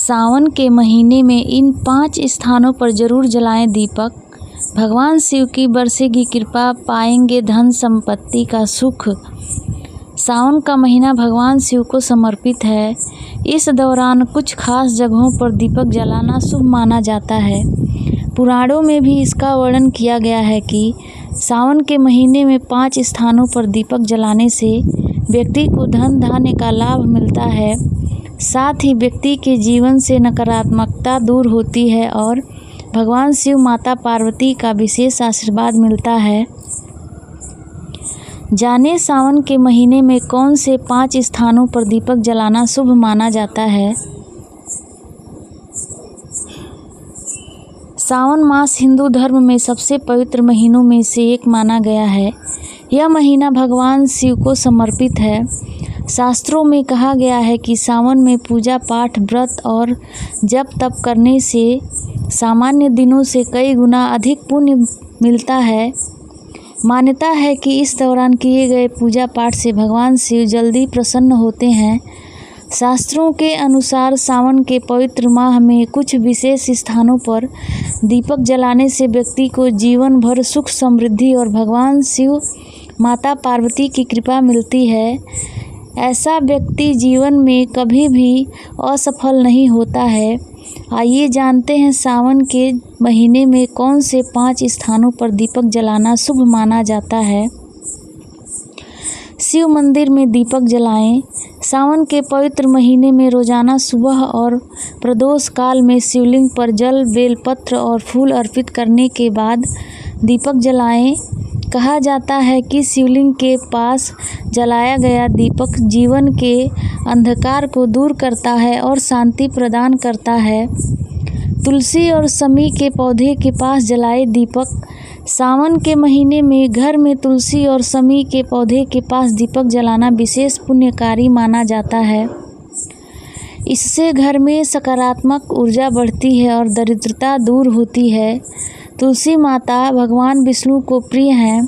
सावन के महीने में इन 5 स्थानों पर जरूर जलाएं दीपक। भगवान शिव की बरसेगी कृपा, पाएंगे धन संपत्ति का सुख। सावन का महीना भगवान शिव को समर्पित है। इस दौरान कुछ खास जगहों पर दीपक जलाना शुभ माना जाता है। पुराणों में भी इसका वर्णन किया गया है कि सावन के महीने में 5 स्थानों पर दीपक जलाने से व्यक्ति को धन धान्य का लाभ मिलता है। साथ ही व्यक्ति के जीवन से नकारात्मकता दूर होती है और भगवान शिव माता पार्वती का विशेष आशीर्वाद मिलता है। जाने सावन के महीने में कौन से 5 स्थानों पर दीपक जलाना शुभ माना जाता है। सावन मास हिंदू धर्म में सबसे पवित्र महीनों में से एक माना गया है। यह महीना भगवान शिव को समर्पित है। शास्त्रों में कहा गया है कि सावन में पूजा पाठ, व्रत और जप तप करने से सामान्य दिनों से कई गुना अधिक पुण्य मिलता है। मान्यता है कि इस दौरान किए गए पूजा पाठ से भगवान शिव जल्दी प्रसन्न होते हैं। शास्त्रों के अनुसार सावन के पवित्र माह में कुछ विशेष स्थानों पर दीपक जलाने से व्यक्ति को जीवन भर सुख समृद्धि और भगवान शिव माता पार्वती की कृपा मिलती है। ऐसा व्यक्ति जीवन में कभी भी असफल नहीं होता है। आइए जानते हैं सावन के महीने में कौन से 5 स्थानों पर दीपक जलाना शुभ माना जाता है। शिव मंदिर में दीपक जलाएं। सावन के पवित्र महीने में रोजाना सुबह और प्रदोष काल में शिवलिंग पर जल, बेलपत्र और फूल अर्पित करने के बाद दीपक जलाएं। कहा जाता है कि शिवलिंग के पास जलाया गया दीपक जीवन के अंधकार को दूर करता है और शांति प्रदान करता है। तुलसी और शमी के पौधे के पास जलाए दीपक। सावन के महीने में घर में तुलसी और शमी के पौधे के पास दीपक जलाना विशेष पुण्यकारी माना जाता है। इससे घर में सकारात्मक ऊर्जा बढ़ती है और दरिद्रता दूर होती है। तुलसी माता भगवान विष्णु को प्रिय हैं,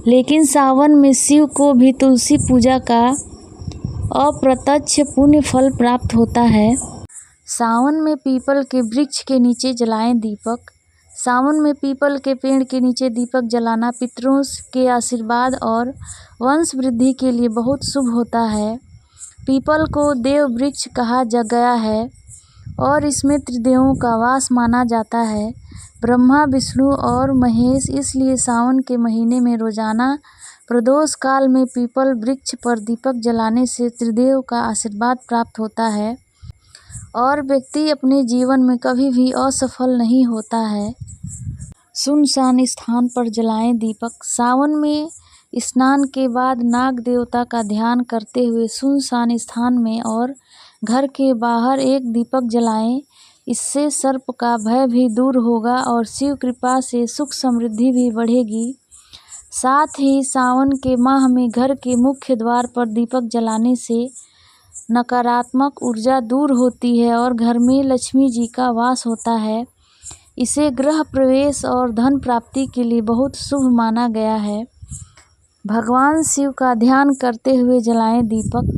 लेकिन सावन में शिव को भी तुलसी पूजा का अप्रत्यक्ष पुण्य फल प्राप्त होता है। सावन में पीपल के वृक्ष के नीचे जलाएं दीपक। सावन में पीपल के पेड़ के नीचे दीपक जलाना पितरों के आशीर्वाद और वंश वृद्धि के लिए बहुत शुभ होता है। पीपल को देव वृक्ष कहा गया है और इसमें त्रिदेवों का वास माना जाता है, ब्रह्मा, विष्णु और महेश। इसलिए सावन के महीने में रोजाना प्रदोष काल में पीपल वृक्ष पर दीपक जलाने से त्रिदेव का आशीर्वाद प्राप्त होता है और व्यक्ति अपने जीवन में कभी भी असफल नहीं होता है। सुनसान स्थान पर जलाएं दीपक। सावन में स्नान के बाद नाग देवता का ध्यान करते हुए सुनसान स्थान में और घर के बाहर एक दीपक जलाएं। इससे सर्प का भय भी दूर होगा और शिव कृपा से सुख समृद्धि भी बढ़ेगी। साथ ही सावन के माह में घर के मुख्य द्वार पर दीपक जलाने से नकारात्मक ऊर्जा दूर होती है और घर में लक्ष्मी जी का वास होता है। इसे गृह प्रवेश और धन प्राप्ति के लिए बहुत शुभ माना गया है। भगवान शिव का ध्यान करते हुए जलाएं दीपक।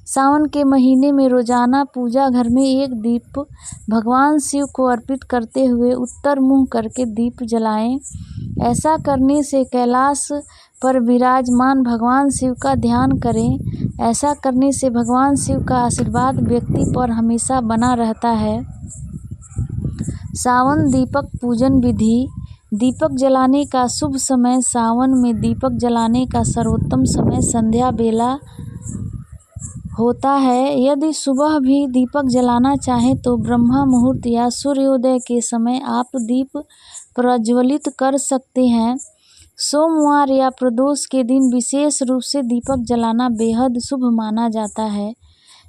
सावन के महीने में रोजाना पूजा घर में एक दीप भगवान शिव को अर्पित करते हुए उत्तर मुंह करके दीप जलाएं। ऐसा करने से कैलाश पर विराजमान भगवान शिव का ध्यान करें। ऐसा करने से भगवान शिव का आशीर्वाद व्यक्ति पर हमेशा बना रहता है। सावन दीपक पूजन विधि। दीपक जलाने का शुभ समय। सावन में दीपक जलाने का सर्वोत्तम समय संध्या बेला होता है। यदि सुबह भी दीपक जलाना चाहें तो ब्रह्म मुहूर्त या सूर्योदय के समय आप दीप प्रज्वलित कर सकते हैं। सोमवार या प्रदोष के दिन विशेष रूप से दीपक जलाना बेहद शुभ माना जाता है।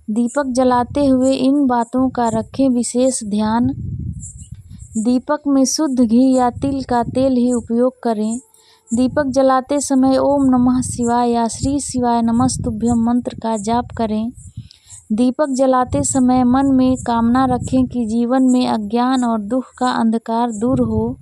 दीपक जलाते हुए इन बातों का रखें विशेष ध्यान। दीपक में शुद्ध घी या तिल का तेल ही उपयोग करें। दीपक जलाते समय ओम नमः शिवाय या श्री शिवाय नमस्तुभ्यं मंत्र का जाप करें। दीपक जलाते समय मन में कामना रखें कि जीवन में अज्ञान और दुख का अंधकार दूर हो।